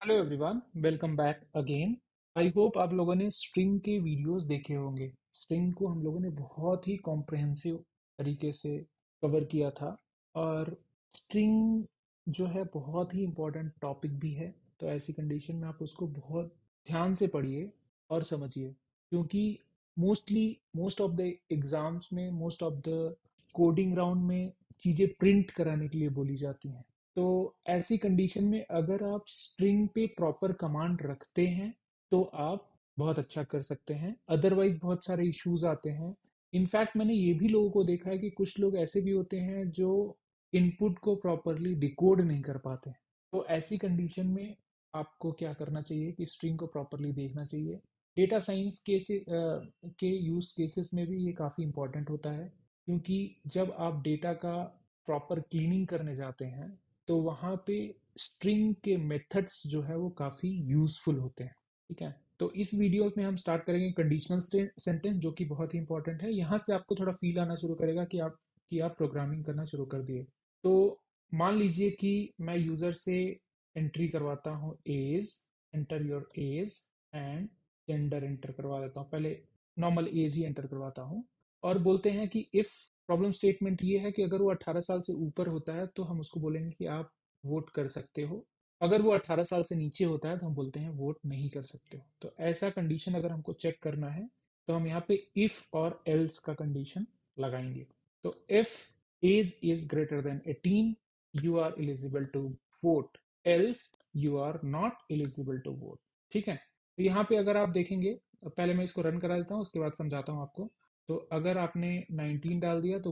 Hello everyone, welcome back again. I hope आप लोगों ने स्ट्रिंग के वीडियोस देखे होंगे। स्ट्रिंग को हम लोगों ने बहुत ही कॉम्प्रहेंसिव तरीके से कवर किया था। और स्ट्रिंग जो है बहुत ही इम्पोर्टेंट टॉपिक भी है। तो ऐसी कंडीशन में आप उसको बहुत ध्यान से पढ़िए और समझिए, क्योंकि मोस्ट ऑफ द एग्जाम्स में, most of the coding round में चीज़ें प्रिंट कराने के लिए बोली जाती हैं। तो ऐसी कंडीशन में अगर आप स्ट्रिंग पे प्रॉपर कमांड रखते हैं तो आप बहुत अच्छा कर सकते हैं। अदरवाइज बहुत सारे इश्यूज आते हैं। इनफैक्ट मैंने ये भी लोगों को देखा है कि कुछ लोग ऐसे भी होते हैं जो इनपुट को प्रॉपरली डिकोड नहीं कर पाते। तो ऐसी कंडीशन में आपको क्या करना चाहिए कि स्ट्रिंग को प्रॉपरली देखना चाहिए। डेटा साइंस के यूज केसेस में भी ये काफ़ी इंपॉर्टेंट होता है, क्योंकि जब आप डेटा का प्रॉपर क्लीनिंग करने जाते हैं तो वहाँ पे स्ट्रिंग के मेथड्स जो है वो काफ़ी यूजफुल होते हैं। ठीक है, तो इस वीडियो में हम स्टार्ट करेंगे कंडीशनल सेंटेंस, जो कि बहुत ही इंपॉर्टेंट है। यहाँ से आपको थोड़ा फील आना शुरू करेगा कि आप प्रोग्रामिंग करना शुरू कर दिए। तो मान लीजिए कि मैं यूज़र से एंट्री करवाता हूँ age, enter your age and gender enter करवा देता हूँ। पहले नॉर्मल एज ही एंटर करवाता हूँ और बोलते हैं कि इफ़ प्रॉब्लम स्टेटमेंट ये है कि अगर वो 18 साल से ऊपर होता है तो हम उसको बोलेंगे कि आप वोट कर सकते हो। अगर वो 18 साल से नीचे होता है तो हम बोलते हैं वोट नहीं कर सकते हो। तो ऐसा कंडीशन अगर हमको चेक करना है तो हम यहाँ पे इफ और एल्स का कंडीशन लगाएंगे। तो if age is greater than 18 you are eligible to vote, else you are not eligible to vote. ठीक है, तो यहाँ पे अगर आप देखेंगे, पहले मैं इसको रन करा देता हूँ उसके बाद समझाता हूँ आपको। तो अगर आपने 19 डाल दिया तो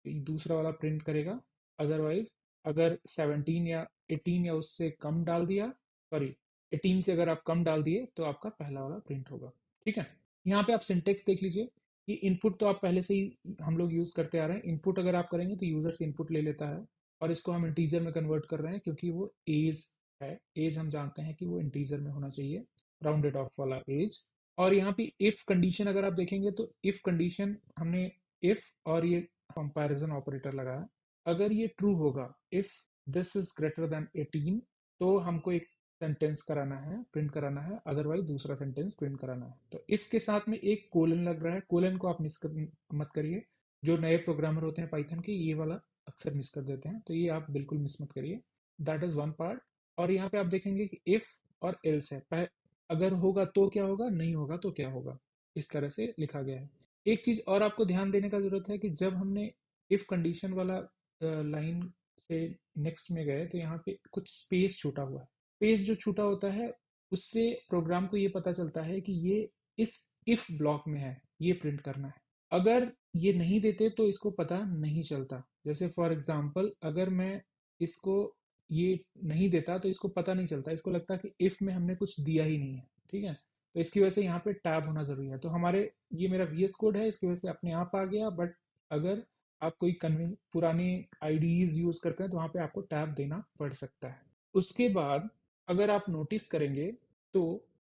दूसरा वाला प्रिंट करेगा। अदरवाइज अगर 17 या 18 या उससे कम डाल दिया, सॉरी 18 से अगर आप कम डाल दिए तो आपका पहला वाला प्रिंट होगा। ठीक है, यहाँ पे आप सिंटेक्स देख लीजिए कि इनपुट तो आप पहले से ही हम लोग यूज करते आ रहे हैं। इनपुट अगर आप करेंगे तो यूजर से इनपुट ले लेता है और इसको हम इंटीजर में कन्वर्ट कर रहे हैं, क्योंकि वो एज है। एज हम जानते हैं कि वो इंटीजर में होना चाहिए, राउंडेड ऑफ वाला एज। और यहाँ पे इफ कंडीशन अगर आप देखेंगे तो इफ कंडीशन हमने इफ और ये कंपैरिजन ऑपरेटर लगाया। अगर ये ट्रू होगा, if this is greater than 18, तो हमको एक सेंटेंस कराना है, प्रिंट कराना है। अदरवाइज दूसरा सेंटेंस प्रिंट कराना है। तो इफ के साथ में एक कोलन लग रहा है, कोलन को आप मत करिए। जो नए प्रोग्रामर होते हैं पाइथन के, ये वाला अक्सर मिस कर देते हैं, तो ये आप बिल्कुल मिस मत करिए। That is one part. और यहाँ पे आप देखेंगे कि इफ और एल्स है। अगर होगा तो क्या होगा, नहीं होगा तो क्या होगा, इस तरह से लिखा गया है। एक चीज और आपको ध्यान देने का जरूरत है कि जब हमने इफ कंडीशन वाला लाइन से नेक्स्ट में गए तो यहाँ पे कुछ स्पेस छूटा हुआ है। स्पेस जो छूटा होता है उससे प्रोग्राम को ये पता चलता है कि ये इस इफ ब्लॉक में है, ये प्रिंट करना है। अगर ये नहीं देते तो इसको पता नहीं चलता। जैसे फॉर एग्जांपल अगर मैं इसको ये नहीं देता तो इसको पता नहीं चलता, इसको लगता कि इफ में हमने कुछ दिया ही नहीं है। ठीक है, तो इसकी वजह से यहाँ पे टैब होना जरूरी है। तो हमारे ये मेरा वीएस कोड है, इसकी वजह से अपने आप आ गया। बट अगर आप कोई पुरानी आईडीज यूज करते हैं तो वहाँ पे आपको टैब देना पड़ सकता है। उसके बाद अगर आप नोटिस करेंगे तो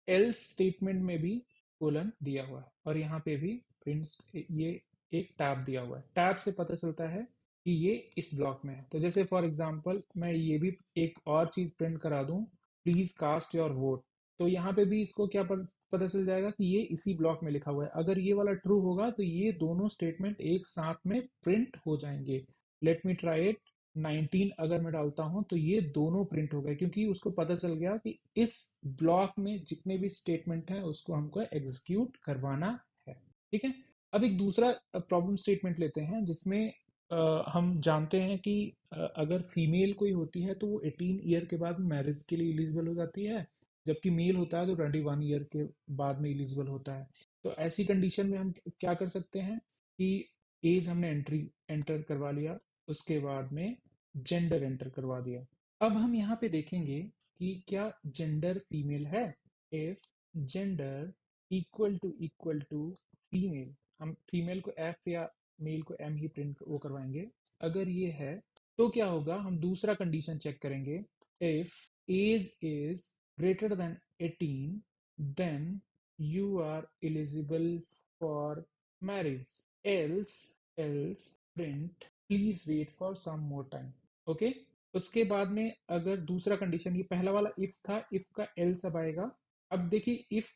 एल्स स्टेटमेंट में भी कोलन दिया हुआ है और यहाँ पे भी प्रिंट, ये एक टैब दिया हुआ है। टैब से पता चलता है कि ये इस ब्लॉक में है। तो जैसे फॉर एग्जांपल मैं ये भी एक और चीज प्रिंट करा दूं, प्लीज कास्ट योर वोट। तो यहाँ पे भी इसको क्या पता चल जाएगा कि ये इसी ब्लॉक में लिखा हुआ है। अगर ये वाला ट्रू होगा तो ये दोनों स्टेटमेंट एक साथ में प्रिंट हो जाएंगे। Let me try it. 19 अगर मैं डालता हूं तो ये दोनों प्रिंट हो गए, क्योंकि उसको पता चल गया कि इस ब्लॉक में जितने भी स्टेटमेंट हैं उसको हमको एग्जीक्यूट करवाना है। ठीक है, अब एक दूसरा प्रॉब्लम स्टेटमेंट लेते हैं जिसमें हम जानते हैं कि अगर फीमेल कोई होती है तो वो 18 ईयर के बाद मैरिज के लिए एलिजिबल हो जाती है, जबकि मेल होता है तो 21 ईयर के बाद में एलिजिबल होता है। तो ऐसी कंडीशन में हम क्या कर सकते हैं कि एज हमने एंटर करवा लिया, उसके बाद में जेंडर एंटर करवा दिया। अब हम यहाँ पे देखेंगे कि क्या जेंडर फीमेल है। If gender equal to female, हम फीमेल को एफ या मेल को एम ही प्रिंट वो करवाएंगे। अगर ये है तो क्या होगा, हम दूसरा कंडीशन चेक करेंगे। If age is greater than 18 then you are eligible for marriage, else print please wait for some more time. Okay, उसके बाद में अगर दूसरा कंडीशन, ये पहला वाला इफ था, इफ का एल्स अब आएगा। अब देखिए इफ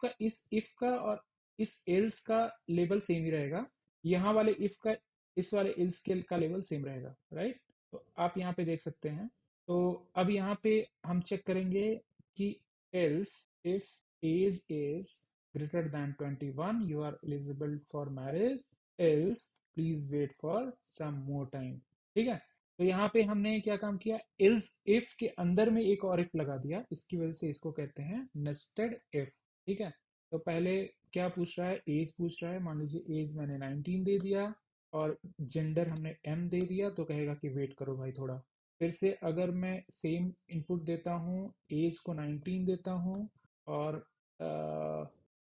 का और इस एल्स का लेवल सेम ही रहेगा। यहाँ वाले इफ का इस वाले एल्स के का लेवल सेम रहेगा, राइट। तो आप यहाँ पे देख सकते हैं। तो अब यहाँ पे हम चेक करेंगे कि else if age is greater than 21 you are eligible for marriage, else please wait for some more time. ठीक है। तो यहाँ पे हमने क्या काम किया, इल्स इफ के अंदर में एक और इफ लगा दिया, इसकी वजह से इसको कहते हैं नेस्टेड इफ। ठीक है। तो पहले क्या पूछ रहा है, एज पूछ रहा है। मान लीजिए एज मैंने 19 दे दिया और जेंडर हमने एम दे दिया, तो कहेगा कि वेट करो भाई थोड़ा। फिर से अगर मैं सेम इनपुट देता हूँ, एज को 19 देता हूँ और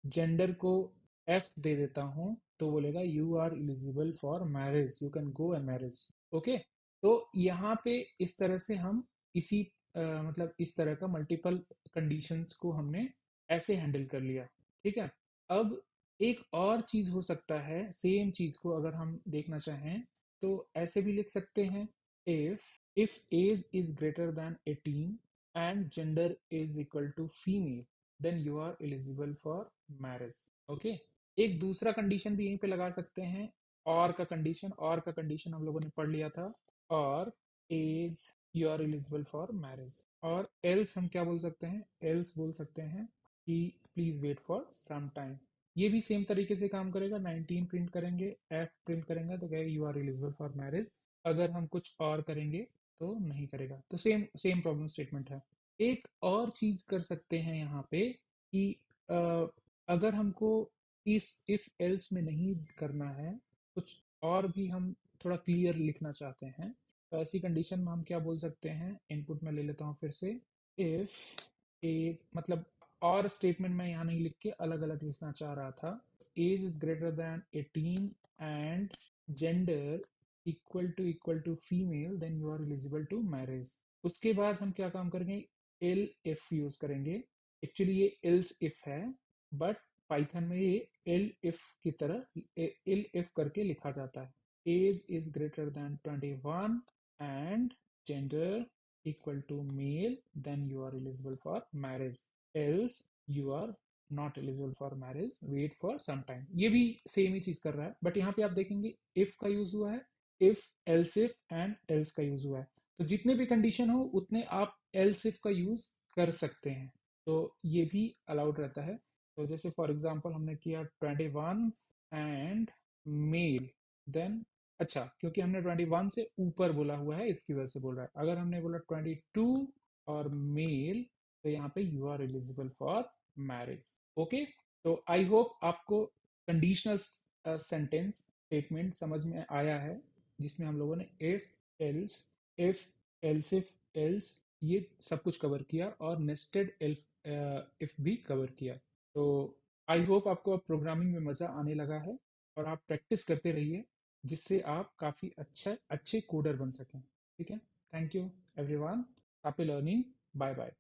जेंडर को एफ दे देता हूँ, तो बोलेगा you are eligible for marriage, you can go and marriage. Okay. तो यहाँ पे इस तरह से हम इसी मतलब इस तरह का मल्टीपल कंडीशंस को हमने ऐसे हैंडल कर लिया। ठीक है। अब एक और चीज हो सकता है, सेम चीज को अगर हम देखना चाहें तो ऐसे भी लिख सकते हैं, if if age is greater than 18 and gender is equal to female, then you are eligible for marriage. Okay. एक दूसरा कंडीशन भी यहीं पे लगा सकते हैं, और का कंडीशन हम लोगों ने पढ़ लिया था। और age you are eligible for marriage. और एल्स हम क्या बोल सकते हैं, एल्स बोल सकते हैं कि please wait for some time. ये भी सेम तरीके से काम करेगा, 19 प्रिंट करेंगे, एफ प्रिंट करेंगे तो कहेगा you are eligible for marriage. अगर हम कुछ और करेंगे तो नहीं करेगा। तो सेम सेम प्रॉब्लम स्टेटमेंट है। एक और चीज कर सकते हैं यहाँ पे कि अ, अगर हमको इस इफ एल्स में नहीं करना है, कुछ और भी हम थोड़ा क्लियर लिखना चाहते हैं, तो ऐसी कंडीशन में हम क्या बोल सकते हैं, इनपुट में ले लेता हूँ फिर से। इफ एज मतलब और स्टेटमेंट में यहाँ नहीं लिख के अलग अलग लिखना चाह रहा था। Age is greater than 18 and gender equal to female, then you are eligible to marriage. उसके बाद हम क्या काम करेंगे, एल इफ यूज करेंगे। एक्चुअली ये एल्स इफ है, बट पाइथन में ये एल इफ की तरह एल इफ करके लिखा जाता है। Age is greater than 21 and gender equal to male, then you are eligible for marriage, else you are not eligible for marriage, wait for some time. ये भी सेम ही चीज कर रहा है, बट यहाँ पे आप देखेंगे इफ का यूज हुआ है, if else if and else का यूज हुआ है। तो जितने भी कंडीशन हो उतने आप एल्स इफ का यूज कर सकते हैं। तो ये भी अलाउड रहता है। तो जैसे फॉर एग्जांपल हमने किया 21 एंड मेल, देन अच्छा क्योंकि हमने 21 से ऊपर बोला हुआ है इसकी वजह से बोल रहा है। अगर हमने बोला 22 और मेल, तो यहाँ पे you are eligible for marriage. Okay. तो आई होप आपको कंडीशनल सेंटेंस स्टेटमेंट समझ में आया है, जिसमें हम लोगों ने इफ एल्स इफ एल्स ये सब कुछ कवर किया और नेस्टेड इफ भी कवर किया। तो आई होप आपको अब प्रोग्रामिंग में मज़ा आने लगा है और आप प्रैक्टिस करते रहिए, जिससे आप काफ़ी अच्छे अच्छे कोडर बन सकें। ठीक है। Thank you everyone. Happy learning. Bye bye.